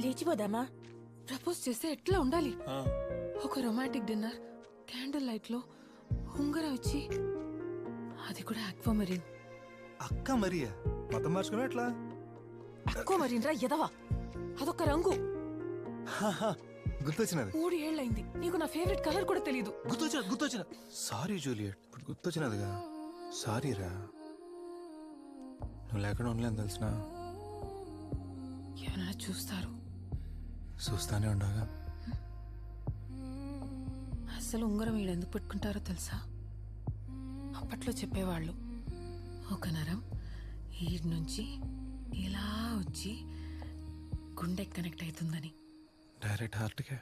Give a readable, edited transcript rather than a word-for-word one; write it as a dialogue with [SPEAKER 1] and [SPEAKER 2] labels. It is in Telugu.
[SPEAKER 1] లేచిపోదామా?
[SPEAKER 2] ప్రపోజ్ చేస్తే ఎట్లా ఉండాలి? ఒక రొమాంటిక్ డిన్నర్, క్యాండిల్ లైట్ లో ఉంగరం ఇచ్చి, అది కూడా అక్వామరీన్.
[SPEAKER 3] అక్క మరియా మతం మార్చుకున్నా ఎట్లా?
[SPEAKER 2] అక్వామరీన్ రా ఎదవా, అదొక రంగు.
[SPEAKER 3] గుర్తొచ్చినది.
[SPEAKER 2] 3 ఏళ్ళైంది, నీకు నా ఫేవరెట్ కలర్ కూడా తెలీదు.
[SPEAKER 3] గుర్తొచ్చిన సారీ జూలియట్, ఇప్పుడు గుర్తొచ్చినదిగా. సారీ రా, నువ్వు లేకుండా ఉండలేని తెలిసిన.
[SPEAKER 2] ఏమైనా చూస్తారు,
[SPEAKER 3] చూస్తానే ఉండగా.
[SPEAKER 2] అసలు ఉంగరం వీడు ఎందుకు పెట్టుకుంటారో తెలుసా? అప్పట్లో చెప్పేవాళ్ళు, ఒక నరం ఈడ్ నుంచి ఇలా వచ్చి గుండెకి కనెక్ట్ అవుతుందని.
[SPEAKER 3] డైరెక్ట్ హార్ట్కే.